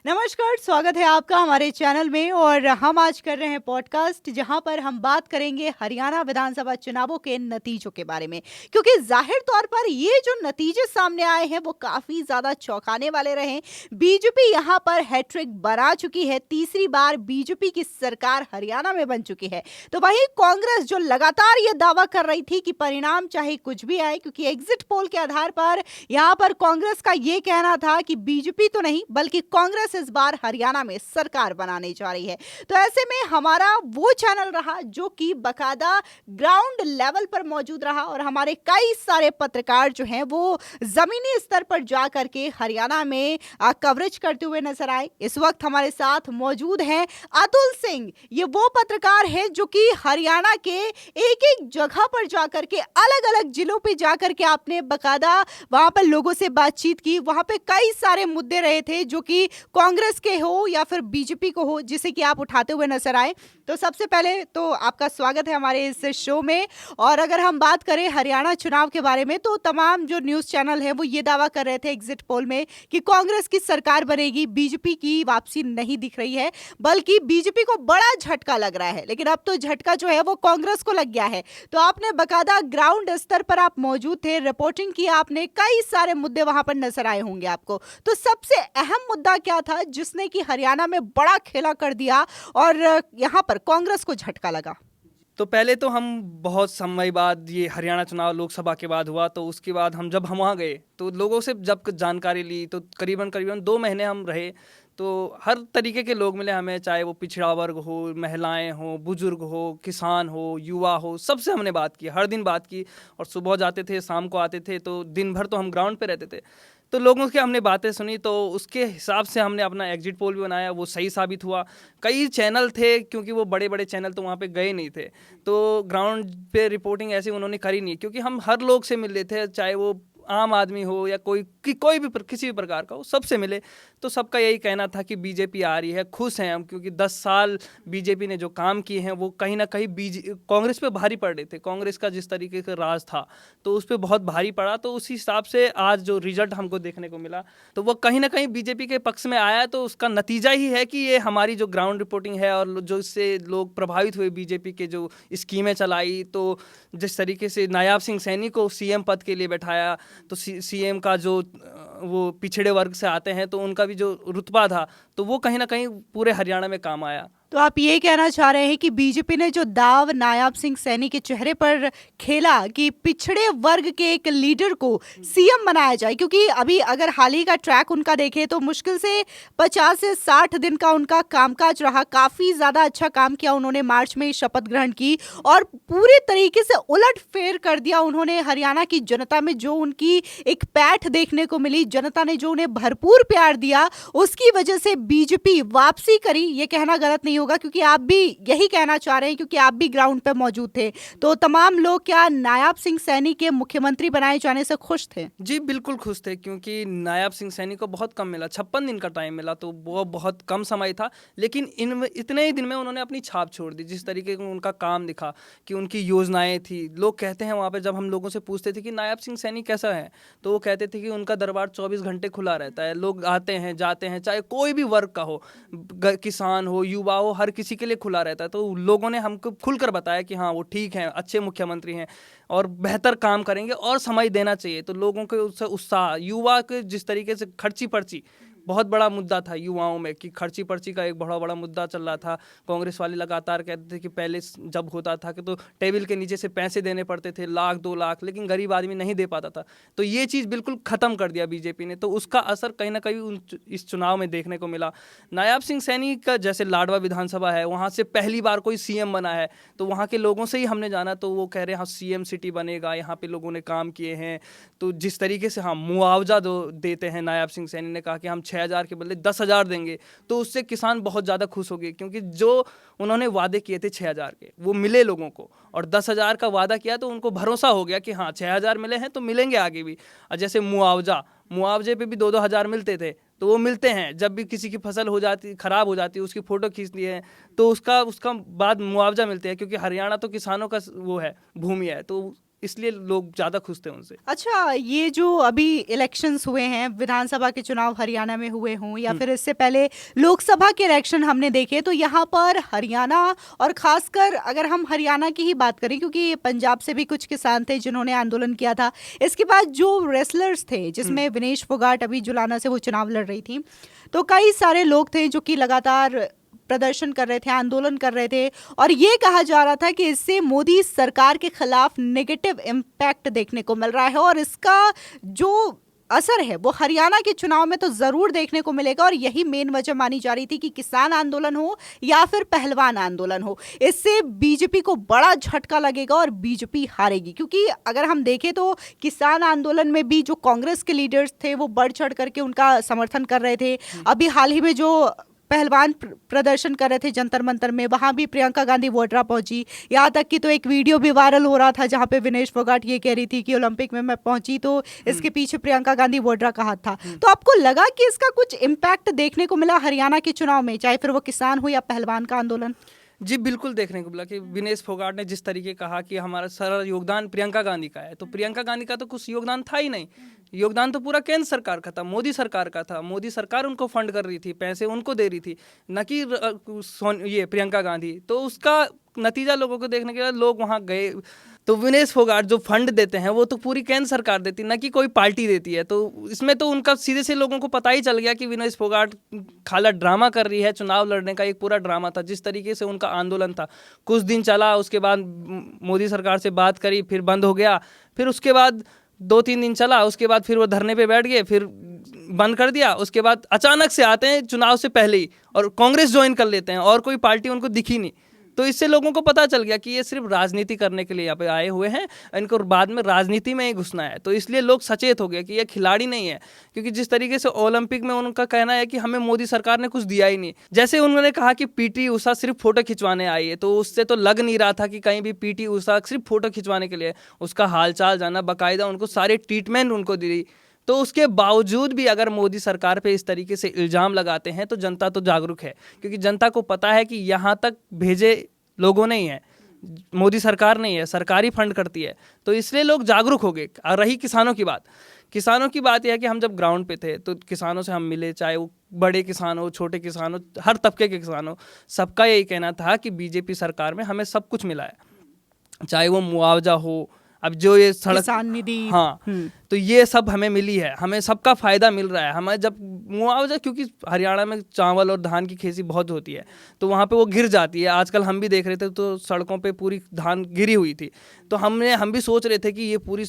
नमस्कार, स्वागत है आपका हमारे चैनल में। और हम आज कर रहे हैं पॉडकास्ट जहां पर हम बात करेंगे हरियाणा विधानसभा चुनावों के नतीजों के बारे में, क्योंकि जाहिर तौर पर ये जो नतीजे सामने आए हैं वो काफी ज्यादा चौंकाने वाले रहे। बीजेपी यहां पर हैट्रिक बना चुकी है, तीसरी बार बीजेपी की सरकार हरियाणा में बन चुकी है। तो वहीं कांग्रेस जो लगातार ये दावा कर रही थी कि परिणाम चाहे कुछ भी आए, क्योंकि एग्जिट पोल के आधार पर यहां पर कांग्रेस का ये कहना था कि बीजेपी तो नहीं बल्कि कांग्रेस इस बार हरियाणा में सरकार बनाने जा रही है। तो ऐसे में हमारा वो चैनल रहा जो कि बकायदा ग्राउंड लेवल पर मौजूद रहा और हमारे कई सारे पत्रकार जो हैं वो जमीनी स्तर पर जा करके हरियाणा में कवरेज करते हुए नजर आए। इस वक्त हमारे साथ मौजूद हैं अतुल सिंह। ये वो पत्रकार है जो कि हरियाणा के एक एक जगह पर जाकर के अलग अलग जिलों पे जाकर के आपने बकायदा वहां पर लोगों से बातचीत की। वहां पे कई सारे मुद्दे रहे थे जो कि कांग्रेस के हो या फिर बीजेपी को हो, जिसे कि आप उठाते हुए नजर आए। तो सबसे पहले तो आपका स्वागत है हमारे इस शो में। और अगर हम बात करें हरियाणा चुनाव के बारे में, तो तमाम जो न्यूज चैनल है वो ये दावा कर रहे थे एग्जिट पोल में कि कांग्रेस की सरकार बनेगी, बीजेपी की वापसी नहीं दिख रही है, बल्कि बीजेपी को बड़ा झटका लग रहा है। लेकिन अब तो झटका जो है वो कांग्रेस को लग गया है। तो आपने बकायदा ग्राउंड स्तर पर आप मौजूद थे, रिपोर्टिंग की आपने, कई सारे मुद्दे वहां पर नजर आए होंगे आपको। तो सबसे अहम मुद्दा क्या था जिसने कि हरियाणा में बड़ा खेला कर दिया और यहां पर कांग्रेस को झटका लगा? तो पहले तो हम बहुत समय बाद ये हरियाणा चुनाव लोकसभा के बाद हुआ, तो उसके बाद जब हम वहाँ गए तो लोगों से जब जानकारी ली तो करीबन करीबन 2 महीने हम रहे। तो हर तरीके के लोग मिले हमें, चाहे वो पिछड़ा वर्ग हो, महिलाएं हो, बुजुर्ग हो, किसान हो, युवा हो, सबसे हमने बात की, हर दिन बात की। और सुबह जाते थे, शाम को आते थे, तो दिन भर तो हम ग्राउंड पे रहते थे। तो लोगों की हमने बातें सुनी, तो उसके हिसाब से हमने अपना एग्जिट पोल भी बनाया, वो सही साबित हुआ। कई चैनल थे, क्योंकि वो बड़े बड़े चैनल तो वहाँ पे गए नहीं थे, तो ग्राउंड पे रिपोर्टिंग ऐसी उन्होंने करी नहीं, क्योंकि हम हर लोग से मिल रहे थे, चाहे वो आम आदमी हो या कोई भी किसी भी प्रकार का हो, सबसे मिले। तो सबका यही कहना था कि बीजेपी आ रही है, खुश हैं हम, क्योंकि 10 साल बीजेपी ने जो काम किए हैं वो कहीं ना कहीं कांग्रेस पे भारी पड़ रहे थे। कांग्रेस का जिस तरीके का राज था तो उस पर बहुत भारी पड़ा। तो उसी हिसाब से आज जो रिजल्ट हमको देखने को मिला तो वो कहीं ना कहीं बीजेपी के पक्ष में आया। तो उसका नतीजा ही है कि ये हमारी जो ग्राउंड रिपोर्टिंग है और जो इससे लोग प्रभावित हुए, बीजेपी के जो स्कीमें चलाई, तो जिस तरीके से नायाब सिंह सैनी को सीएम पद के लिए बैठाया, तो सीएम का जो वो पिछड़े वर्ग से आते हैं तो उनका भी जो रुतबा था तो वो कहीं ना कहीं पूरे हरियाणा में काम आया। तो आप ये कहना चाह रहे हैं कि बीजेपी ने जो दाव नायाब सिंह सैनी के चेहरे पर खेला कि पिछड़े वर्ग के एक लीडर को सीएम बनाया जाए, क्योंकि अभी अगर हाल ही का ट्रैक उनका देखें तो मुश्किल से 50 से 60 दिन का उनका कामकाज रहा। काफी ज्यादा अच्छा काम किया उन्होंने, मार्च में शपथ ग्रहण की और पूरे तरीके से उलट फेर कर दिया उन्होंने। हरियाणा की जनता में जो उनकी एक पैठ देखने को मिली, जनता ने जो उन्हें भरपूर प्यार दिया, उसकी वजह से बीजेपी वापसी करी, ये कहना गलत नहीं होगा, क्योंकि आप भी यही कहना चाह रहे हैं क्योंकि आप भी ग्राउंड पे मौजूद थे। तो तमाम लोग क्या नायाब सिंह सैनी के मुख्यमंत्री बनाए जाने से खुश थे? जी बिल्कुल खुश थे, क्योंकि नायाब सिंह सैनी को बहुत कम मिला, 56 दिन का टाइम मिला, तो वो बहुत कम समय था। लेकिन इतने ही दिन में उन्होंने अपनी छाप छोड़ दी। जिस तरीके का उनका काम दिखा, कि उनकी योजनाएं थी, लोग कहते हैं वहाँ पे, जब हम लोगों से पूछते थे कि नायाब सिंह सैनी कैसा है, तो वो कहते थे कि उनका दरबार 24 घंटे खुला रहता है, लोग आते हैं जाते हैं, चाहे कोई भी वर्ग का हो, किसान हो, युवा हो, हर किसी के लिए खुला रहता है। तो लोगों ने हमको खुलकर बताया कि हाँ वो ठीक हैं, अच्छे मुख्यमंत्री हैं और बेहतर काम करेंगे और समय देना चाहिए। तो लोगों के उससे उत्साह, युवा के जिस तरीके से खर्ची पर्ची बहुत बड़ा मुद्दा था युवाओं में, कि खर्ची पर्ची का एक बड़ा बड़ा मुद्दा चल रहा था। कांग्रेस वाले लगातार कहते थे कि पहले जब होता था कि तो टेबल के नीचे से पैसे देने पड़ते थे, 1 लाख 2 लाख, लेकिन गरीब आदमी नहीं दे पाता था। तो ये चीज़ बिल्कुल ख़त्म कर दिया बीजेपी ने। तो उसका असर कहीं ना कहीं इस चुनाव में देखने को मिला। नायाब सिंह सैनी का जैसे लाडवा विधानसभा है, वहाँ से पहली बार कोई सीएम बना है, तो वहाँ के लोगों से ही हमने जाना, तो वो कह रहे हैं हाँ सीएम सिटी बनेगा, यहाँ पे लोगों ने काम किए हैं। तो जिस तरीके से हाँ मुआवजा देते हैं, नायाब सिंह सैनी ने कहा कि हम 6,000 के बदले 10,000 देंगे, तो उससे किसान बहुत ज़्यादा खुश हो गए, क्योंकि जो उन्होंने वादे किए थे 6,000 के वो मिले लोगों को, और 10,000 का वादा किया तो उनको भरोसा हो गया कि हाँ 6,000 मिले हैं तो मिलेंगे आगे भी। और जैसे मुआवजे पे भी 2-2 हज़ार मिलते थे, तो वो मिलते हैं। जब भी किसी की फसल हो जाती, खराब हो जाती है, उसकी फ़ोटो खींच ली है तो उसका बाद मुआवजा मिलते हैं, क्योंकि हरियाणा तो किसानों का वो है, भूमि है, तो इसलिए लोग ज़्यादा खुश थे उनसे। अच्छा, ये जो अभी इलेक्शंस हुए हैं, विधानसभा के चुनाव हरियाणा में हुए हों या फिर इससे पहले लोकसभा के इलेक्शन हमने देखे, तो यहाँ पर हरियाणा और खासकर अगर हम हरियाणा की ही बात करें, क्योंकि पंजाब से भी कुछ किसान थे जिन्होंने आंदोलन किया था। इसके बाद जो रेसलर्स थे, जिसमें विनेश फोगाट अभी जुलाना से वो चुनाव लड़ रही थी, तो कई सारे लोग थे जो कि लगातार प्रदर्शन कर रहे थे, आंदोलन कर रहे थे, और ये कहा जा रहा था कि इससे मोदी सरकार के खिलाफ नेगेटिव इम्पैक्ट देखने को मिल रहा है और इसका जो असर है वो हरियाणा के चुनाव में तो जरूर देखने को मिलेगा। और यही मेन वजह मानी जा रही थी कि किसान आंदोलन हो या फिर पहलवान आंदोलन हो, इससे बीजेपी को बड़ा झटका लगेगा और बीजेपी हारेगी। क्योंकि अगर हम देखें तो किसान आंदोलन में भी जो कांग्रेस के लीडर्स थे वो बढ़ चढ़ करके उनका समर्थन कर रहे थे। अभी हाल ही में जो पहलवान प्रदर्शन कर रहे थे जंतर मंतर में, वहां भी प्रियंका गांधी वाड्रा पहुंची। यहाँ तक कि तो एक वीडियो भी वायरल हो रहा था जहां पे विनेश फोगाट ये कह रही थी कि ओलंपिक में मैं पहुंची तो इसके पीछे प्रियंका गांधी वाड्रा का हाथ था। तो आपको लगा कि इसका कुछ इम्पैक्ट देखने को मिला हरियाणा के चुनाव में, चाहे फिर वो किसान हो या पहलवान का आंदोलन? जी बिल्कुल देखने को मिला कि विनेश फोगाट ने जिस तरीके कहा कि हमारा सारा योगदान प्रियंका गांधी का है, तो प्रियंका गांधी का तो कुछ योगदान था ही नहीं। योगदान तो पूरा केंद्र सरकार का था, मोदी सरकार का था। मोदी सरकार उनको फंड कर रही थी, पैसे उनको दे रही थी, न कि ये प्रियंका गांधी। तो उसका नतीजा लोगों को देखने के बाद लोग वहाँ गए। तो विनेश फोगाट जो फंड देते हैं वो तो पूरी केंद्र सरकार देती, न कि कोई पार्टी देती है। तो इसमें तो उनका सीधे से लोगों को पता ही चल गया कि विनेश फोगाट खाला ड्रामा कर रही है। चुनाव लड़ने का एक पूरा ड्रामा था। जिस तरीके से उनका आंदोलन था, कुछ दिन चला, उसके बाद मोदी सरकार से बात करी, फिर बंद हो गया। फिर उसके बाद 2-3 दिन चला, उसके बाद फिर वो धरने पे बैठ गए, फिर बंद कर दिया। उसके बाद अचानक से आते हैं चुनाव से पहले ही और कांग्रेस ज्वाइन कर लेते हैं और कोई पार्टी उनको दिखी नहीं। तो इससे लोगों को पता चल गया कि ये सिर्फ राजनीति करने के लिए यहाँ पे आए हुए हैं, इनको बाद में राजनीति में ही घुसना है। तो इसलिए लोग सचेत हो गए कि ये खिलाड़ी नहीं है। क्योंकि जिस तरीके से ओलंपिक में उनका कहना है कि हमें मोदी सरकार ने कुछ दिया ही नहीं, जैसे उन्होंने कहा कि पीटी उषा सिर्फ फोटो खिंचवाने आई है, तो उससे तो लग नहीं रहा था कि कहीं भी पीटी उषा सिर्फ फोटो खिंचवाने के लिए। उसका हालचाल जाना, बाकायदा उनको सारे ट्रीटमेंट उनको दी। तो उसके बावजूद भी अगर मोदी सरकार पे इस तरीके से इल्ज़ाम लगाते हैं तो जनता तो जागरूक है, क्योंकि जनता को पता है कि यहाँ तक भेजे लोगों नहीं है, मोदी सरकार नहीं है, सरकारी फंड करती है। तो इसलिए लोग जागरूक हो गए। और रही किसानों की बात यह है कि हम जब ग्राउंड पे थे तो किसानों से हम मिले, चाहे वो बड़े किसान हो, छोटे किसान हो, हर तबके के किसान हो, सबका यही कहना था कि बीजेपी सरकार में हमें सब कुछ मिला है, चाहे वो मुआवजा हो, अब जो ये सड़क, किसान निधि, हाँ, तो ये सब हमें मिली है, हमें सबका फ़ायदा मिल रहा है। हमें जब मुआवजा, क्योंकि हरियाणा में चावल और धान की खेती बहुत होती है, तो वहाँ पे वो गिर जाती है। आजकल हम भी देख रहे थे तो सड़कों पे पूरी धान गिरी हुई थी। तो हम भी सोच रहे थे कि ये पूरी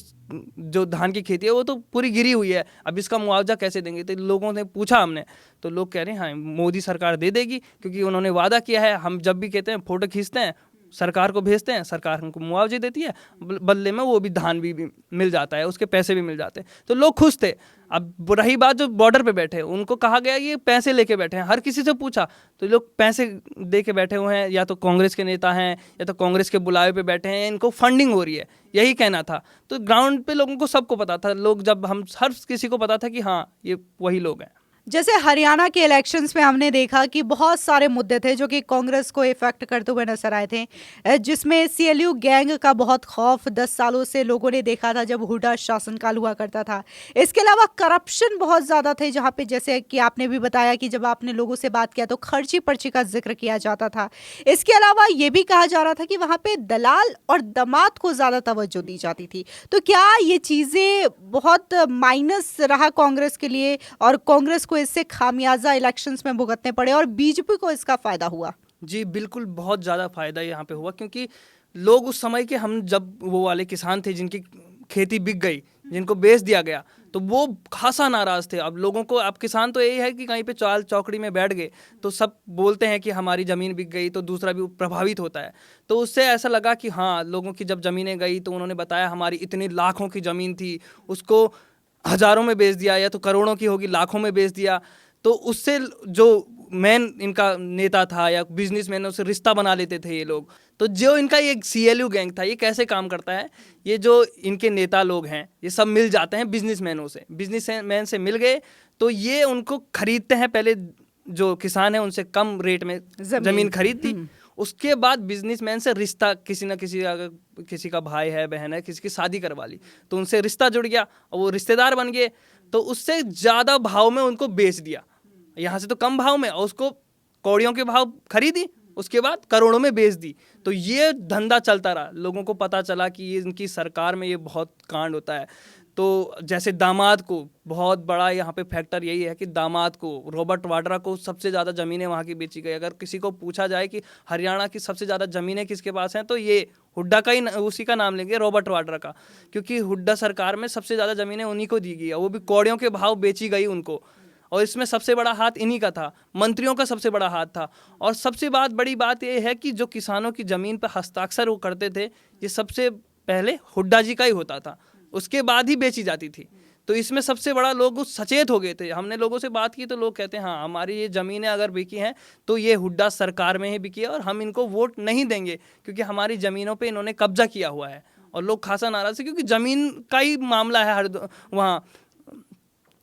जो धान की खेती है वो तो पूरी गिरी हुई है, अब इसका मुआवजा कैसे देंगे। तो लोगों ने पूछा हमने, तो लोग कह रहे हैं हाँ मोदी सरकार दे देगी, क्योंकि उन्होंने वादा किया है। हम जब भी कहते हैं फ़ोटो खींचते हैं, सरकार को भेजते हैं, सरकार हमको मुआवजे देती है, बदले में वो भी धान भी मिल जाता है, उसके पैसे भी मिल जाते हैं। तो लोग खुश थे। अब रही बात जो बॉर्डर पे बैठे, उनको कहा गया ये पैसे लेके बैठे हैं। हर किसी से पूछा तो लोग पैसे दे के बैठे हुए हैं, या तो कांग्रेस के नेता हैं या तो कांग्रेस के बुलावे पे बैठे हैं, इनको फंडिंग हो रही है, यही कहना था। तो ग्राउंड पे लोगों को सबको पता था, लोग जब हम हर किसी को पता था कि हाँ ये वही लोग हैं। जैसे हरियाणा के इलेक्शंस में हमने देखा कि बहुत सारे मुद्दे थे जो कि कांग्रेस को इफेक्ट करते हुए नजर आए थे, जिसमें सीएलयू गैंग का बहुत खौफ 10 सालों से लोगों ने देखा था जब हुड्डा शासनकाल हुआ करता था। इसके अलावा करप्शन बहुत ज़्यादा थे, जहाँ पे जैसे कि आपने भी बताया कि जब आपने लोगों से बात किया तो खर्ची पर्ची का जिक्र किया जाता था। इसके अलावा ये भी कहा जा रहा था कि वहाँ पे दलाल और दामाद को ज़्यादा तवज्जो दी जाती थी। तो क्या ये चीज़ें बहुत माइनस रहा कांग्रेस के लिए और कांग्रेस को इससे खामियाजा इलेक्शंस में भुगतने पड़े और बीजेपी को इसका फायदा हुआ? जी बिल्कुल, बहुत ज़्यादा फायदा यहाँ पे हुआ, क्योंकि लोग उस समय के, हम जब वो वाले किसान थे जिनकी खेती बिक गई, जिनको बेच दिया गया, तो वो खासा नाराज़ थे। अब लोगों को, अब किसान तो यही है कि कहीं पे चाल चौकड़ी में बैठ गए तो सब बोलते हैं कि हमारी ज़मीन बिक गई, तो दूसरा भी प्रभावित होता है। तो उससे ऐसा लगा कि हाँ, लोगों की जब ज़मीनें गई तो उन्होंने बताया हमारी इतनी लाखों की ज़मीन थी, उसको हज़ारों में बेच दिया, या तो करोड़ों की होगी, लाखों में बेच दिया। तो उससे जो मेन इनका नेता था या बिजनेसमैन, उससे रिश्ता बना लेते थे ये लोग। तो जो इनका ये सीएलयू गैंग था, ये कैसे काम करता है, ये जो इनके नेता लोग हैं ये सब मिल जाते हैं बिजनेसमैनों से, बिजनेसमैन से मिल गए तो ये उनको खरीदते हैं। पहले जो किसान है उनसे कम रेट में ज़मीन खरीदती, उसके बाद बिजनेसमैन से रिश्ता, किसी ना किसी, अगर किसी का भाई है, बहन है, किसी की शादी करवा ली तो उनसे रिश्ता जुड़ गया और वो रिश्तेदार बन गए, तो उससे ज़्यादा भाव में उनको बेच दिया, यहाँ से तो कम भाव में, और उसको कौड़ियों के भाव खरीदी, उसके बाद करोड़ों में बेच दी। तो ये धंधा चलता रहा, लोगों को पता चला कि ये इनकी सरकार में ये बहुत कांड होता है। तो जैसे दामाद को, बहुत बड़ा यहाँ पे फैक्टर यही है कि दामाद को, रॉबर्ट वाड्रा को सबसे ज़्यादा ज़मीनें वहाँ की बेची गई। अगर किसी को पूछा जाए कि हरियाणा की सबसे ज़्यादा ज़मीनें किसके पास हैं, तो ये हुड्डा का ही, उसी का नाम लेंगे, रॉबर्ट वाड्रा का, क्योंकि हुड्डा सरकार में सबसे ज़्यादा ज़मीनें उन्हीं को दी गई, वो भी कौड़ियों के भाव बेची गई उनको। और इसमें सबसे बड़ा हाथ इन्हीं का था, मंत्रियों का सबसे बड़ा हाथ था। और सबसे बड़ी बात ये है कि जो किसानों की ज़मीन पर हस्ताक्षर वो करते थे, ये सबसे पहले हुड्डा जी का ही होता था, उसके बाद ही बेची जाती थी। तो इसमें सबसे बड़ा लोग सचेत हो गए थे। हमने लोगों से बात की तो लोग कहते हैं हाँ, हमारी ये ज़मीनें अगर बिकी हैं तो ये हुड्डा सरकार में ही बिकी है और हम इनको वोट नहीं देंगे, क्योंकि हमारी ज़मीनों पे इन्होंने कब्जा किया हुआ है। और लोग खासा नाराज़ है, क्योंकि ज़मीन का ही मामला है वहाँ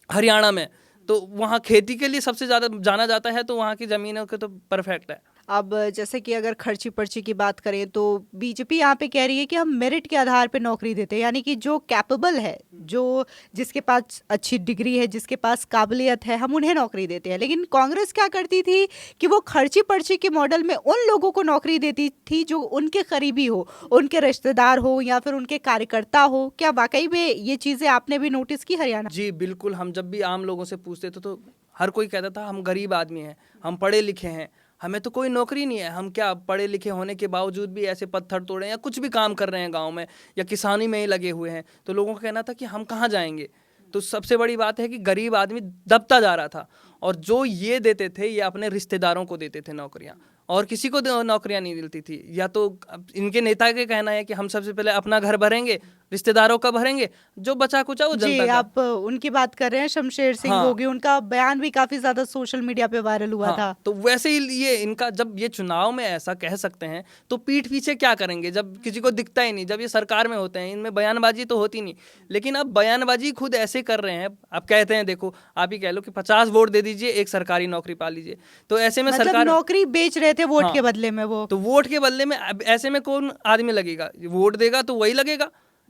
हरियाणा में। तो वहाँ खेती के लिए सबसे ज़्यादा जाना जाता है, तो वहाँ की ज़मीनों के तो परफेक्ट है। अब जैसे कि अगर खर्ची पर्ची की बात करें तो बीजेपी यहाँ पे कह रही है कि हम मेरिट के आधार पे नौकरी देते हैं, यानी कि जो कैपेबल है, जो जिसके पास अच्छी डिग्री है, जिसके पास काबिलियत है, हम उन्हें नौकरी देते हैं। लेकिन कांग्रेस क्या करती थी कि वो खर्ची पर्ची के मॉडल में उन लोगों को नौकरी देती थी जो उनके करीबी हो, उनके रिश्तेदार हो या फिर उनके कार्यकर्ता हो। क्या वाकई में ये चीज़ें आपने भी नोटिस की हरियाणा? जी बिल्कुल, हम जब भी आम लोगों से पूछते थे तो हर कोई कहता था हम गरीब आदमी हैं, हम पढ़े लिखे हैं, हमें तो कोई नौकरी नहीं है, हम क्या पढ़े लिखे होने के बावजूद भी ऐसे पत्थर तोड़े या कुछ भी काम कर रहे हैं गांव में या किसानी में ही लगे हुए हैं। तो लोगों का कहना था कि हम कहाँ जाएंगे। तो सबसे बड़ी बात है कि गरीब आदमी दबता जा रहा था, और जो ये देते थे ये अपने रिश्तेदारों को देते थे नौकरियाँ, और किसी को नौकरियाँ नहीं मिलती थी। या तो इनके नेता के कहना है कि हम सबसे पहले अपना घर भरेंगे, रिश्तेदारों का भरेंगे, जो बचा कुचा वो जनता जी, का। आप उनकी बात कर रहे हैं, शमशेर सिंह हाँ। होगी, उनका बयान भी काफी ज्यादा सोशल मीडिया पे वायरल हुआ था। तो वैसे ही ये इनका, जब ये चुनाव में ऐसा कह सकते हैं तो पीठ पीछे क्या करेंगे, जब किसी को दिखता ही नहीं, जब ये सरकार में होते हैं, इनमें बयानबाजी तो होती नहीं। लेकिन अब बयानबाजी खुद ऐसे कर रहे हैं, अब कहते हैं देखो, आप ही कह लो कि 50 वोट दे दीजिए, एक सरकारी नौकरी पा लीजिए। तो ऐसे में मतलब सरकार नौकरी बेच रहे थे वोट हाँ। के बदले में वो। तो वोट के बदले में अब ऐसे में कौन आदमी लगेगा, वोट देगा तो वही लगेगा,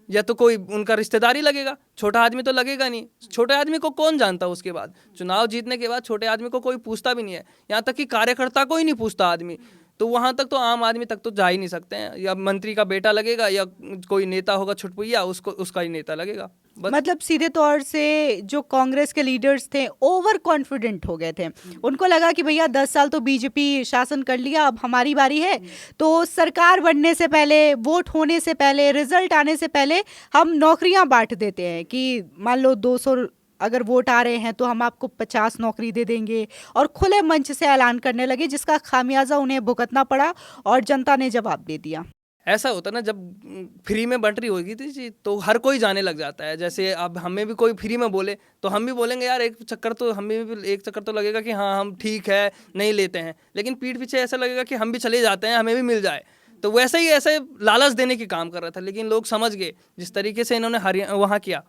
या तो कोई उनका रिश्तेदार ही लगेगा, छोटा आदमी तो लगेगा नहीं। छोटे आदमी को कौन जानता, उसके बाद चुनाव जीतने के बाद छोटे आदमी को कोई पूछता भी नहीं है, यहाँ तक कि कार्यकर्ता को ही नहीं पूछता आदमी। तो वहाँ तक तो आम आदमी तक तो जा ही नहीं सकते हैं, या मंत्री का बेटा लगेगा या कोई नेता होगा छुटपुइया, उसको उसका ही नेता लगेगा। मतलब सीधे तौर से जो कांग्रेस के लीडर्स थे ओवर कॉन्फिडेंट हो गए थे, उनको लगा कि भैया 10 साल तो बीजेपी शासन कर लिया, अब हमारी बारी है, तो सरकार बनने से पहले, वोट होने से पहले, रिजल्ट आने से पहले हम नौकरियां बांट देते हैं कि मान लो 200 अगर वोट आ रहे हैं तो हम आपको 50 नौकरी दे देंगे, और खुले मंच से ऐलान करने लगे, जिसका खामियाजा उन्हें भुगतना पड़ा और जनता ने जवाब दे दिया। ऐसा होता ना, जब फ्री में बंट रही होगी थी तो हर कोई जाने लग जाता है। जैसे अब हमें भी कोई फ्री में बोले तो हम भी बोलेंगे यार एक चक्कर तो, हमें भी एक चक्कर तो लगेगा कि हाँ हम ठीक है नहीं लेते हैं, लेकिन पीठ पीछे ऐसा लगेगा कि हम भी चले जाते हैं, हमें भी मिल जाए। तो वैसे ही ऐसे लालच देने की काम कर रहा था। लेकिन लोग समझ गए, जिस तरीके से इन्होंने वहाँ किया,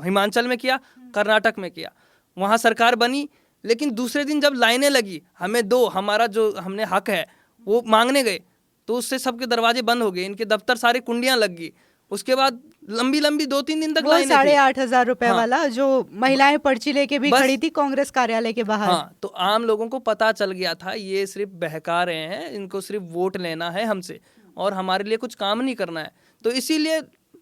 हिमाचल में किया, कर्नाटक में किया, वहाँ सरकार बनी, लेकिन दूसरे दिन जब लाइनें लगी हमें दो, हमारा जो हमने हक है वो मांगने गए, तो उससे सबके दरवाजे बंद हो गए, इनके दफ्तर सारे कुंडियां लग गई। उसके बाद लंबी 2-3 दिन तक लाइनें थी। 8,500 रुपए वाला जो महिलाएं पर्ची लेके भी खड़ी थी कांग्रेस कार्यालय के बाहर। हाँ, तो आम लोगों को पता चल गया था ये सिर्फ बहका रहे हैं, इनको सिर्फ वोट लेना है हमसे और हमारे लिए कुछ काम नहीं करना है। तो इसीलिए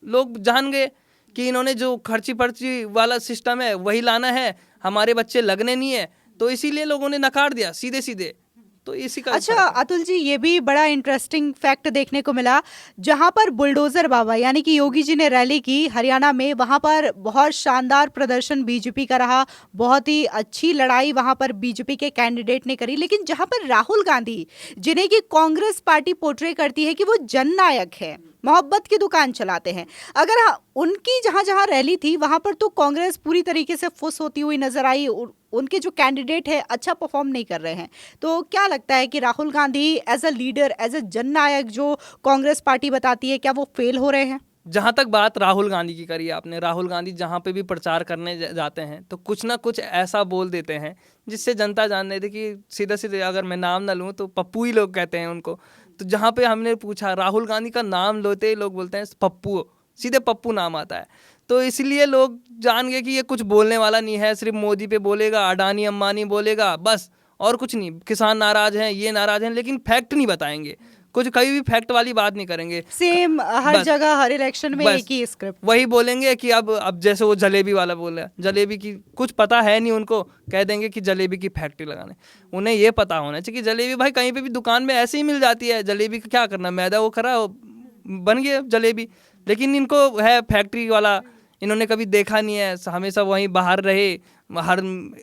लोग जान गए कि इन्होंने जो खर्ची पर्ची वाला सिस्टम है वही लाना है, हमारे बच्चे लगने नहीं है, तो इसीलिए लोगों ने नकार दिया सीधे सीधे। तो इसी का अच्छा अतुल जी, ये भी बड़ा इंटरेस्टिंग फैक्ट देखने को मिला, जहां पर बुलडोजर बाबा यानी कि योगी जी ने रैली की हरियाणा में, वहां पर बहुत शानदार प्रदर्शन बीजेपी का रहा, बहुत ही अच्छी लड़ाई वहां पर बीजेपी के कैंडिडेट ने करी। लेकिन जहां पर राहुल गांधी, जिन्हें की कांग्रेस पार्टी पोर्ट्रे करती है कि वो जननायक है, मोहब्बत की दुकान चलाते हैं, अगर उनकी जहां जहां रैली थी वहां पर तो कांग्रेस पूरी तरीके से फुस होती हुई नजर आई, उनके जो कैंडिडेट है अच्छा परफॉर्म नहीं कर रहे हैं। तो क्या लगता है कि Rahul Gandhi as a leader, as a जननायक जो कांग्रेस पार्टी बताती है, क्या वो फेल हो रहे हैं? जहाँ तक बात राहुल गांधी की करी आपने, राहुल गांधी जहाँ पे भी प्रचार करने जाते हैं तो कुछ ना कुछ ऐसा बोल देते हैं जिससे जनता जान लेती कि सीधा सीधे, अगर मैं नाम ना लूँ तो पप्पू ही लोग कहते हैं उनको। तो जहाँ पे हमने पूछा राहुल गांधी का नाम लेते ही लोग बोलते हैं पप्पू, सीधे पप्पू नाम आता है। तो इसलिए लोग जान गए कि ये कुछ बोलने वाला नहीं है, सिर्फ मोदी पे बोलेगा, अडानी अंबानी बोलेगा बस, और कुछ नहीं। किसान नाराज हैं, ये नाराज हैं, लेकिन फैक्ट नहीं बताएंगे, कुछ कहीं भी फैक्ट वाली बात नहीं करेंगे। सेम हर बस जगह हर इलेक्शन में बस एक ही स्क्रिप्ट। वही बोलेंगे कि अब जैसे वो जलेबी वाला बोल रहा है, जलेबी की कुछ पता है नहीं उनको, कह देंगे कि जलेबी की फैक्ट्री लगाने। उन्हें ये पता होना चाहिए कि जलेबी भाई कहीं पे भी दुकान में ऐसे ही मिल जाती है, जलेबी का क्या करना, मैदा वो खरा बन गया जलेबी। लेकिन इनको है फैक्ट्री वाला, इन्होंने कभी देखा नहीं है, हमेशा वहीं बाहर रहे। हर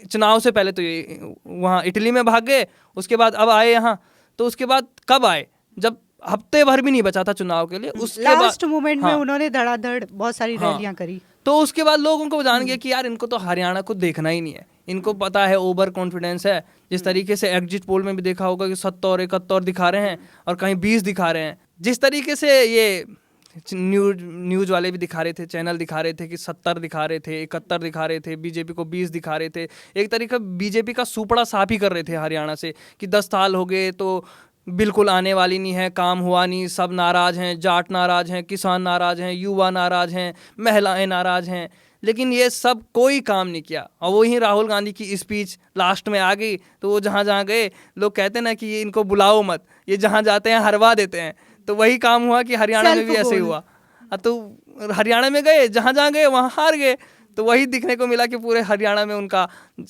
चुनाव से पहले तो ये वहाँ इटली में भाग गए, उसके बाद अब आए यहाँ। तो उसके बाद कब आए, जब हफ्ते भर भी नहीं बचा था चुनाव के लिए, उसके बाद लास्ट मोमेंट में हाँ उन्होंने धड़ाधड़ बहुत सारी हाँ रैलियां करी। तो उसके बाद लोग उनको जान गए कि यार इनको तो हरियाणा को देखना ही नहीं है, इनको पता है ओवर कॉन्फिडेंस है। जिस तरीके से एग्जिट पोल में भी देखा होगा कि 70 71 दिखा रहे हैं और कहीं 20 दिखा रहे हैं। जिस तरीके से ये न्यूज वाले भी दिखा रहे थे, चैनल दिखा रहे थे कि 70 दिखा रहे थे, 71 दिखा रहे थे, बीजेपी को 20 दिखा रहे थे। एक तरीका बीजेपी का सुपड़ा साफ ही कर रहे थे हरियाणा से कि 10 साल हो गए तो बिल्कुल आने वाली नहीं है, काम हुआ नहीं, सब नाराज हैं, जाट नाराज हैं, किसान नाराज हैं, युवा नाराज हैं, महिलाएं नाराज हैं। लेकिन ये सब कोई काम नहीं किया। और वहीं राहुल गांधी की स्पीच लास्ट में आ गई तो वो जहाँ जहाँ गए, लोग कहते ना कि ये इनको बुलाओ मत, ये जहाँ जाते हैं हरवा देते हैं। तो वही काम हुआ कि हरियाणा में भी ऐसे ही हुआ। तो हरियाणा में गए, जहाँ जहाँ गए वहाँ हार गए। तो वही दिखने को मिला कि पूरे हरियाणा में उनका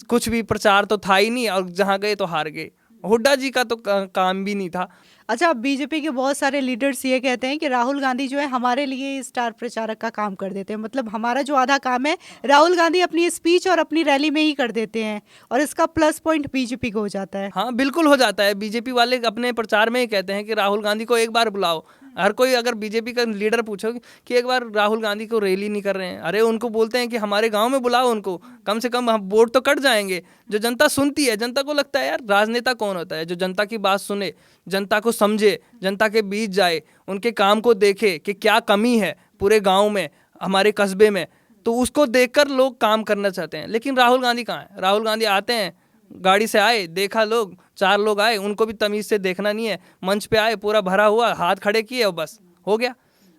कुछ भी प्रचार तो था ही नहीं, और जहाँ गए तो हार गए। हुड्डा जी का तो काम भी नहीं था। अच्छा, बीजेपी के बहुत सारे लीडर्स ये कहते हैं कि राहुल गांधी जो है हमारे लिए स्टार प्रचारक का काम कर देते हैं, मतलब हमारा जो आधा काम है राहुल गांधी अपनी स्पीच और अपनी रैली में ही कर देते हैं, और इसका प्लस पॉइंट बीजेपी को हो जाता है। हाँ बिल्कुल हो जाता है। बीजेपी वाले अपने प्रचार में ही कहते हैं कि राहुल गांधी को एक बार बुलाओ। हर कोई अगर बीजेपी का लीडर पूछो कि एक बार राहुल गांधी को रैली नहीं कर रहे हैं, अरे उनको बोलते हैं कि हमारे गांव में बुलाओ उनको, कम से कम हम वोट तो कट जाएंगे। जो जनता सुनती है, जनता को लगता है यार राजनेता कौन होता है जो जनता की बात सुने, जनता को समझे, जनता के बीच जाए, उनके काम को देखे कि क्या कमी है पूरे गाँव में, हमारे कस्बे में, तो उसको देखकर लोग काम करना चाहते हैं। लेकिन राहुल गांधी कहाँ है? राहुल गांधी आते हैं, गाड़ी से आए, देखा लोग 4 लोग आए, उनको भी तमीज से देखना नहीं है, मंच पे आए, पूरा भरा हुआ, हाथ खड़े किए और बस हो गया।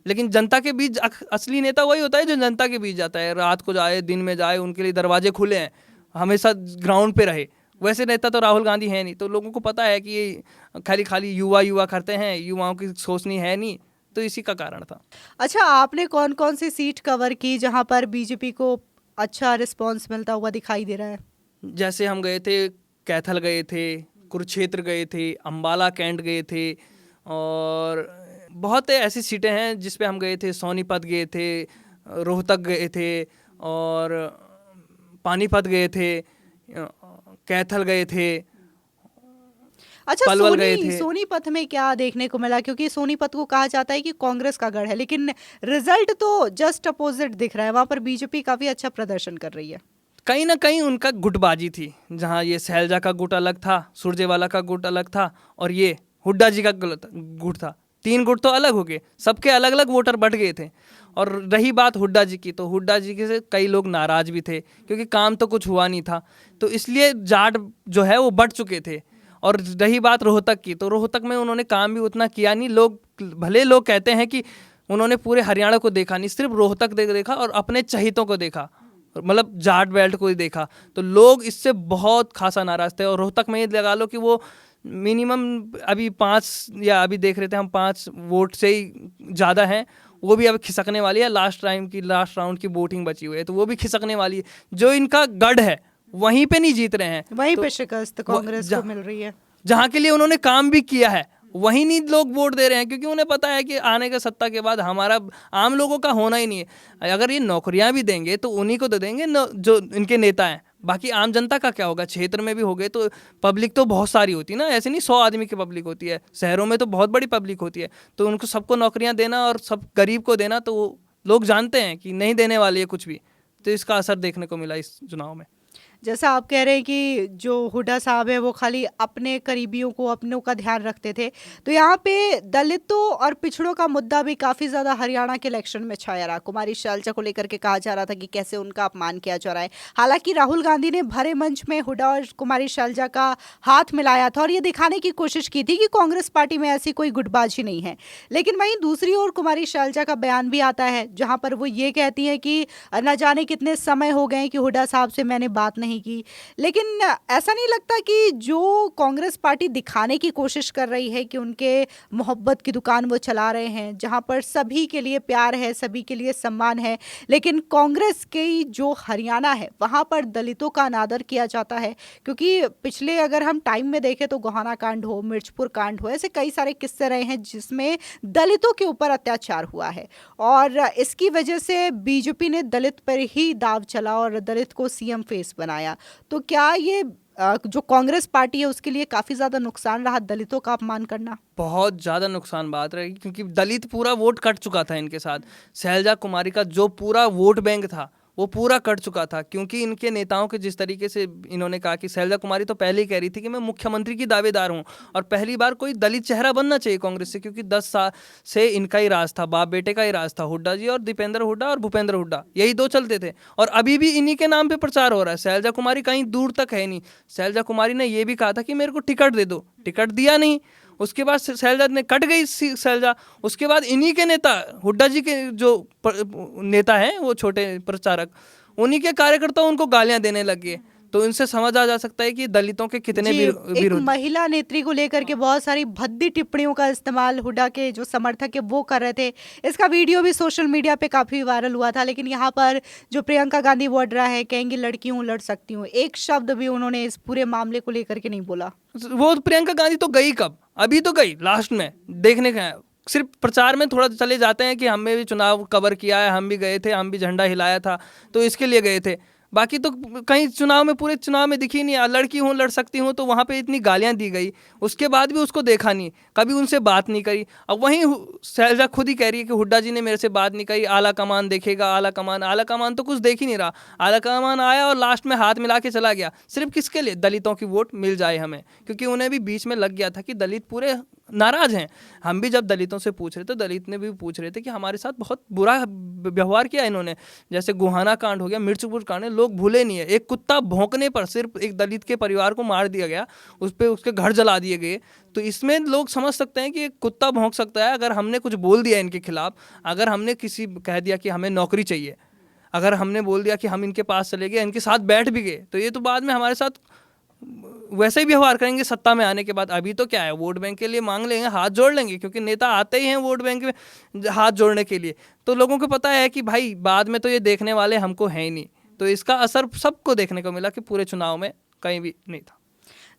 लेकिन जनता के बीच असली नेता वही होता है जो जनता के बीच जाता है, रात को जाए, दिन में जाए, उनके लिए दरवाजे खुले हैं, हमेशा ग्राउंड पे रहे। वैसे नेता तो राहुल गांधी है नहीं। तो लोगों को पता है कि ये खाली खाली युवा करते हैं, युवाओं की सोचनी है नहीं, तो इसी का कारण था। अच्छा, आपने कौन कौन सी सीट कवर की जहां पर बीजेपी को अच्छा रिस्पॉन्स मिलता हुआ दिखाई दे रहा है? जैसे हम गए थे, कैथल गए थे, कुरुक्षेत्र गए थे, अंबाला कैंट गए थे, और बहुत ऐसी सीटें हैं जिस पे हम गए थे। सोनीपत गए थे, रोहतक गए थे, और पानीपत गए थे, कैथल गए थे, अच्छा, पलवल गए थे। सोनीपत में क्या देखने को मिला? क्योंकि सोनीपत को कहा जाता है कि कांग्रेस का गढ़ है, लेकिन रिजल्ट तो जस्ट अपोजिट दिख रहा है, वहां पर बीजेपी काफी अच्छा प्रदर्शन कर रही है। कहीं ना कहीं उनका गुटबाजी थी, जहाँ ये सैलजा का गुट अलग था, सुरजेवाला का गुट अलग था, और ये हुड्डा जी का गुट था। 3 गुट तो अलग हो गए, सबके अलग अलग वोटर बढ़ गए थे। और रही बात हुड्डा जी की, तो हुड्डा जी के से कई लोग नाराज भी थे क्योंकि काम तो कुछ हुआ नहीं था, तो इसलिए जाट जो है वो बढ़ चुके थे। और रही बात रोहतक की, तो रोहतक में उन्होंने काम भी उतना किया नहीं। लोग भले लोग कहते हैं कि उन्होंने पूरे हरियाणा को देखा नहीं, सिर्फ रोहतक देखा और अपने चहितों को देखा, मतलब जाट बेल्ट को ही देखा। तो लोग इससे बहुत खासा नाराज थे। और रोहतक में ये लगा लो कि वो मिनिमम अभी 5, या अभी देख रहे थे हम 5 वोट से ही ज़्यादा हैं, वो भी अब खिसकने वाली है। लास्ट राउंड की वोटिंग बची हुई है, तो वो भी खिसकने वाली है। जो इनका गढ़ है वहीं पे नहीं जीत रहे हैं, वहीं तो पे शिकस्त कांग्रेस को मिल रही है। जहाँ के लिए उन्होंने काम भी किया है वहीं नहीं लोग वोट दे रहे हैं, क्योंकि उन्हें पता है कि आने के सत्ता के बाद हमारा आम लोगों का होना ही नहीं है। अगर ये नौकरियां भी देंगे तो उन्हीं को दे देंगे जो इनके नेता हैं, बाकी आम जनता का क्या होगा? क्षेत्र में भी हो गए तो पब्लिक तो बहुत सारी होती है ना, ऐसे नहीं 100 आदमी की पब्लिक होती है, शहरों में तो बहुत बड़ी पब्लिक होती है। तो उनको सबको नौकरियां देना और सब गरीब को देना, तो लोग जानते हैं कि नहीं देने वाले है कुछ भी। तो इसका असर देखने को मिला इस चुनाव में। जैसा आप कह रहे हैं कि जो हुड्डा साहब है वो खाली अपने करीबियों को, अपनों का ध्यान रखते थे, तो यहाँ पे दलितों और पिछड़ों का मुद्दा भी काफ़ी ज़्यादा हरियाणा के इलेक्शन में छाया रहा। कुमारी शैलजा को लेकर के कहा जा रहा था कि कैसे उनका अपमान किया जा रहा है। हालांकि राहुल गांधी ने भरे मंच में हुड्डा और कुमारी शैलजा का हाथ मिलाया था और ये दिखाने की कोशिश की थी कि कांग्रेस पार्टी में ऐसी कोई गुटबाजी नहीं है। लेकिन वहीं दूसरी ओर कुमारी शैलजा का बयान भी आता है जहाँ पर वो ये कहती है कि न जाने कितने समय हो गए कि हुड्डा साहब से मैंने बात नहीं की। लेकिन ऐसा नहीं लगता कि जो कांग्रेस पार्टी दिखाने की कोशिश कर रही है कि उनके मोहब्बत की दुकान वो चला रहे हैं, जहां पर सभी के लिए प्यार है, सभी के लिए सम्मान है, लेकिन कांग्रेस की जो हरियाणा है वहां पर दलितों का अनादर किया जाता है। क्योंकि पिछले अगर हम टाइम में देखें तो गोहाना कांड हो, मिर्चपुर कांड हो, ऐसे कई सारे किस्से रहे हैं जिसमें दलितों के ऊपर अत्याचार हुआ है और इसकी वजह से बीजेपी ने दलित पर ही दाव चला और दलित को सीएम फेस बनाया। तो क्या ये जो कांग्रेस पार्टी है उसके लिए काफी ज्यादा नुकसान रहा दलितों का अपमान करना? बहुत ज़्यादा नुकसान बात रही, क्योंकि दलित पूरा वोट कट चुका था इनके साथ। शैलजा कुमारी का जो पूरा वोट बैंक था वो पूरा कट चुका था, क्योंकि इनके नेताओं के जिस तरीके से इन्होंने कहा कि शैलजा कुमारी तो पहले ही कह रही थी कि मैं मुख्यमंत्री की दावेदार हूं और पहली बार कोई दलित चेहरा बनना चाहिए कांग्रेस से, क्योंकि 10 साल से इनका ही राज था, बाप बेटे का ही राज था। हुड्डा जी और दीपेंद्र हुड्डा और भूपेंद्र हुड्डा, यही दो चलते थे और अभी भी इन्हीं के नाम पे प्रचार हो रहा है। शैलजा कुमारी कहीं दूर तक है नहीं। शैलजा कुमारी ने यह भी कहा था कि मेरे को टिकट दे दो, टिकट दिया नहीं। उसके बाद शैलजा ने कट गई शैलजा। उसके बाद इन्हीं के नेता, हुड्डा जी के जो नेता हैं वो छोटे प्रचारक, उन्हीं के कार्यकर्ता उनको गालियां देने लगे। तो इनसे समझ आ जा सकता है कि दलितों के कितने एक महिला नेत्री को लेकर के बहुत सारी भद्दी टिप्पणियों का इस्तेमाल हुड्डा के जो समर्थक है वो कर रहे थे। इसका वीडियो भी सोशल मीडिया पे काफी वायरल हुआ था। लेकिन यहाँ पर जो प्रियंका गांधी वड्रा है, कहेंगी लड़की हूँ, लड़ सकती हूँ, एक शब्द भी उन्होंने इस पूरे मामले को लेकर के नहीं बोला। वो प्रियंका गांधी तो गई कब? अभी तो गई लास्ट में देखने का। सिर्फ प्रचार में थोड़ा चले जाते हैं कि हमने भी चुनाव कवर किया है, हम भी गए थे, हम भी झंडा हिलाया था, तो इसके लिए गए थे। बाकी तो कहीं चुनाव में, पूरे चुनाव में दिखी नहीं। लड़की हूँ, लड़ सकती हूँ, तो वहाँ पे इतनी गालियाँ दी गई, उसके बाद भी उसको देखा नहीं, कभी उनसे बात नहीं करी। अब वहीं शैलजा खुद ही कह रही है कि हुड्डा जी ने मेरे से बात नहीं करी, आला कमान देखेगा। आला कमान तो कुछ देख ही नहीं रहा। आला कमान आया और लास्ट में हाथ मिला के चला गया। सिर्फ किसके लिए? दलितों की वोट मिल जाए हमें, क्योंकि उन्हें भी बीच में लग गया था कि दलित पूरे नाराज हैं। हम भी जब दलितों से पूछ रहे थे, दलित ने भी पूछ रहे थे कि हमारे साथ बहुत बुरा व्यवहार किया इन्होंने। जैसे गोहाना कांड हो गया, मिर्चपुर कांड, लोग भूले नहीं है। एक कुत्ता भौंकने पर सिर्फ एक दलित के परिवार को मार दिया गया, उस पर उसके घर जला दिए गए। तो इसमें लोग समझ सकते हैं कि एक कुत्ता भौंक सकता है। अगर हमने कुछ बोल दिया इनके खिलाफ, अगर हमने किसी कह दिया कि हमें नौकरी चाहिए, अगर हमने बोल दिया कि हम इनके पास चले गए, इनके साथ बैठ भी गए, तो ये तो बाद में हमारे साथ वैसे ही व्यवहार करेंगे सत्ता में आने के बाद। अभी तो क्या है, वोट बैंक के लिए मांग लेंगे, हाथ जोड़ लेंगे, क्योंकि नेता आते ही हैं वोट बैंक में हाथ जोड़ने के लिए। तो लोगों को पता है कि भाई बाद में तो ये देखने वाले हमको हैं ही नहीं। तो इसका असर सबको देखने को मिला कि पूरे चुनाव में कहीं भी नहीं था।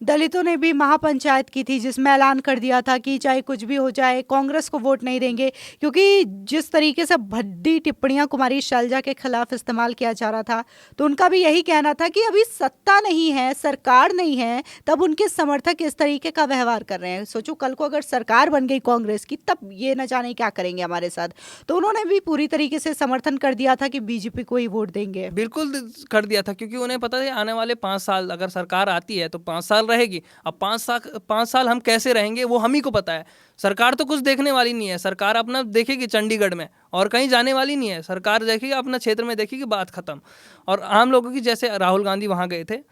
दलितों ने भी महापंचायत की थी जिसमें ऐलान कर दिया था कि चाहे कुछ भी हो जाए कांग्रेस को वोट नहीं देंगे, क्योंकि जिस तरीके से भद्दी टिप्पणियां कुमारी शैलजा के खिलाफ इस्तेमाल किया जा रहा था, तो उनका भी यही कहना था कि अभी सत्ता नहीं है, सरकार नहीं है, तब उनके समर्थक इस तरीके का व्यवहार कर रहे हैं। सोचो कल को अगर सरकार बन गई कांग्रेस की, तब ये न जाने क्या करेंगे हमारे साथ। तो उन्होंने भी पूरी तरीके से समर्थन कर दिया था कि बीजेपी को ही वोट देंगे। बिल्कुल कर दिया था, क्योंकि उन्हें पता है आने वाले 5 साल अगर सरकार आती है तो 5 साल रहेगी। अब 5 साल हम कैसे रहेंगे वो हम ही को पता है। सरकार तो कुछ देखने वाली नहीं है। सरकार अपना देखेगी चंडीगढ़ में और कहीं जाने वाली नहीं है। सरकार देखेगी अपना क्षेत्र में, देखेगी, बात खत्म। और आम लोगों की, जैसे राहुल गांधी वहाँ गए थे,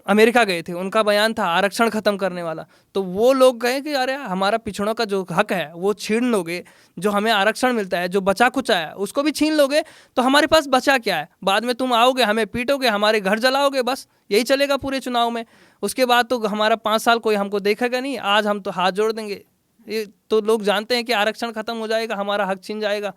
अमेरिका गए थे, उनका बयान था आरक्षण खत्म करने वाला। तो वो लोग कहे कि अरे हमारा पिछड़ों का जो हक है वो छीन लोगे, जो हमें आरक्षण मिलता है, जो बचा कुचा है उसको भी छीन लोगे, तो हमारे पास बचा क्या है? बाद में तुम आओगे, हमें पीटोगे, हमारे घर जलाओगे, बस यही चलेगा पूरे चुनाव में। उसके बाद तो हमारा 5 साल कोई हमको देखेगा नहीं। आज हम तो हाथ जोड़ देंगे। ये तो लोग जानते हैं कि आरक्षण खत्म हो जाएगा, हमारा हक छीन जाएगा,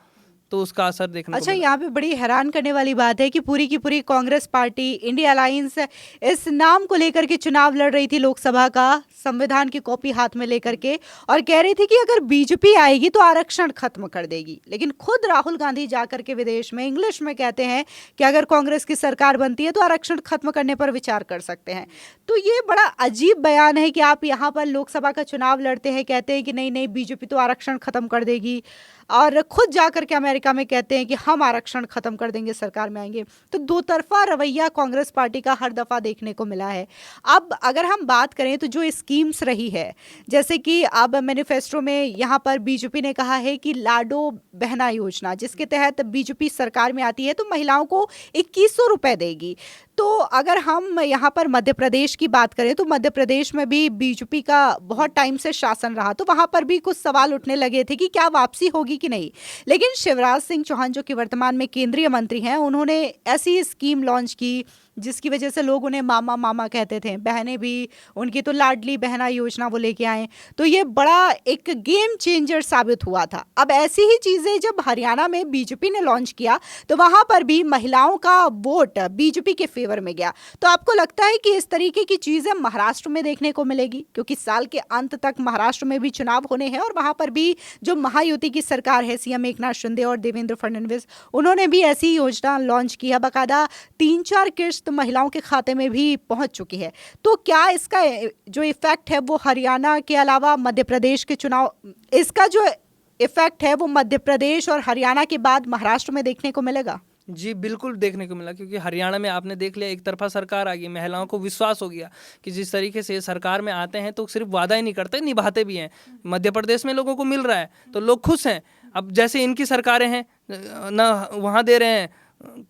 तो उसका असर देखने को यहाँ पे बड़ी हैरान करने वाली बात है कि पूरी की पूरी कांग्रेस पार्टी, इंडिया अलायंस, इस नाम को लेकर के चुनाव लड़ रही थी लोकसभा का। संविधान की कॉपी हाथ में लेकर के और कह रही थी कि अगर बीजेपी आएगी तो आरक्षण खत्म कर देगी। लेकिन खुद राहुल गांधी जाकर के विदेश में इंग्लिश में कहते हैं कि अगर कांग्रेस की सरकार बनती है तो आरक्षण खत्म करने पर विचार कर सकते हैं। तो ये बड़ा अजीब बयान है कि आप यहाँ पर लोकसभा का चुनाव लड़ते हैं, कहते हैं कि नहीं नहीं बीजेपी तो आरक्षण खत्म कर देगी, और खुद जाकर के अमेरिका में कहते हैं कि हम आरक्षण खत्म कर देंगे सरकार में आएंगे। तो दो तरफा रवैया कांग्रेस पार्टी का हर दफा देखने को मिला है। अब अगर हम बात करें तो जो स्कीम्स रही है, जैसे कि अब मैनिफेस्टो में यहाँ पर बीजेपी ने कहा है कि लाडो बहना योजना, जिसके तहत बीजेपी सरकार में आती है तो महिलाओं को 2100 रुपए देगी। तो अगर हम यहाँ पर मध्य प्रदेश की बात करें तो मध्य प्रदेश में भी बीजेपी का बहुत टाइम से शासन रहा, तो वहाँ पर भी कुछ सवाल उठने लगे थे कि क्या वापसी होगी कि नहीं। लेकिन शिवराज सिंह चौहान जो कि वर्तमान में केंद्रीय मंत्री हैं, उन्होंने ऐसी स्कीम लॉन्च की जिसकी वजह से लोग उन्हें मामा मामा कहते थे, बहनें भी उनकी तो लाडली बहना योजना वो लेके आए। तो ये बड़ा एक गेम चेंजर साबित हुआ था। अब ऐसी ही चीज़ें जब हरियाणा में बीजेपी ने लॉन्च किया तो वहाँ पर भी महिलाओं का वोट बीजेपी के फेवर में गया। तो आपको लगता है कि इस तरीके की चीज़ें महाराष्ट्र में देखने को मिलेगी, क्योंकि साल के अंत तक महाराष्ट्र में भी चुनाव होने हैं और वहाँ पर भी जो महायुति की सरकार है, सीएम एकनाथ शिंदे और देवेंद्र फडणवीस, उन्होंने भी ऐसी योजना लॉन्च की है, बाकायदा 3-4 किस्त महिलाओं के खाते में भी पहुंच चुकी है। तो क्या इसका जो इफेक्ट है वो हरियाणा के अलावा मध्य प्रदेश के चुनाव, इसका जो इफेक्ट है वो मध्य प्रदेश और हरियाणा के बाद महाराष्ट्र में देखने को मिलेगा? जी बिल्कुल देखने को मिला, क्योंकि हरियाणा में आपने देख लिया एक तरफा सरकार आ गई, महिलाओं को विश्वास हो गया कि जिस तरीके से सरकार में आते हैं तो सिर्फ वादा ही नहीं करते, निभाते भी हैं। मध्य प्रदेश में लोगों को मिल रहा है तो लोग खुश हैं। अब जैसे इनकी सरकारें हैं, ना वहाँ दे रहे हैं,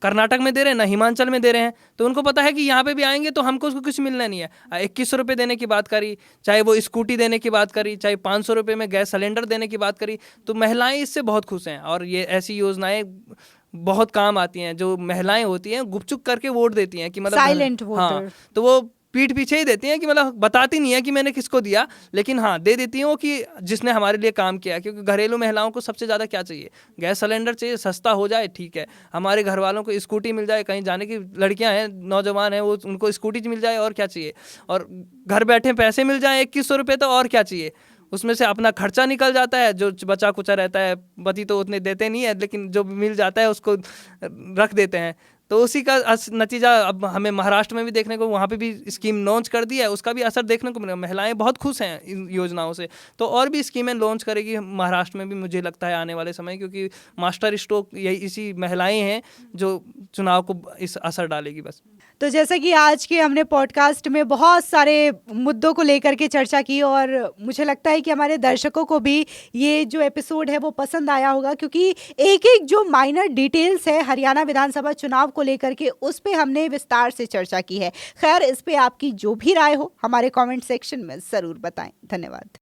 कर्नाटक में दे रहे हैं, ना हिमाचल में दे रहे हैं, तो उनको पता है कि यहाँ पे भी आएंगे तो हमको कुछ मिलना नहीं है। 2100 रुपये देने की बात करी, चाहे वो स्कूटी देने की बात करी, चाहे 500 रुपये में गैस सिलेंडर देने की बात करी, तो महिलाएं इससे बहुत खुश हैं। और ये ऐसी योजनाएं बहुत काम आती हैं। जो महिलाएं होती हैं गुपचुप करके वोट देती हैं कि मतलब साइलेंट वोटर। हाँ, तो वो पीठ पीछे ही देती हैं कि मतलब बताती नहीं है कि मैंने किसको दिया, लेकिन हाँ दे देती हैं वो कि जिसने हमारे लिए काम किया। क्योंकि घरेलू महिलाओं को सबसे ज़्यादा क्या चाहिए? गैस सिलेंडर चाहिए, सस्ता हो जाए ठीक है, हमारे घर वालों को स्कूटी मिल जाए, कहीं जाने की लड़कियां हैं, नौजवान हैं, वो उनको स्कूटी मिल जाए, और क्या चाहिए? और घर बैठे पैसे मिल जाए 2100 रुपये, तो और क्या चाहिए? उसमें से अपना खर्चा निकल जाता है, जो बचा कुचा रहता है, पति तो उतने देते नहीं है, लेकिन जो मिल जाता है उसको रख देते हैं। तो उसी का नतीजा अब हमें महाराष्ट्र में भी देखने को, वहाँ पे भी स्कीम लॉन्च कर दी है, उसका भी असर देखने को मिलेगा। महिलाएं बहुत खुश हैं इन योजनाओं से, तो और भी स्कीमें लॉन्च करेगी महाराष्ट्र में भी, मुझे लगता है आने वाले समय, क्योंकि मास्टर स्ट्रोक यही इसी महिलाएं हैं जो चुनाव को इस असर डालेगी बस। तो जैसा कि आज के हमने पॉडकास्ट में बहुत सारे मुद्दों को लेकर के चर्चा की, और मुझे लगता है कि हमारे दर्शकों को भी ये जो एपिसोड है वो पसंद आया होगा, क्योंकि एक एक जो माइनर डिटेल्स है हरियाणा विधानसभा चुनाव को लेकर के, उस पे हमने विस्तार से चर्चा की है। खैर, इस पे आपकी जो भी राय हो हमारे कमेंट सेक्शन में ज़रूर बताएं। धन्यवाद।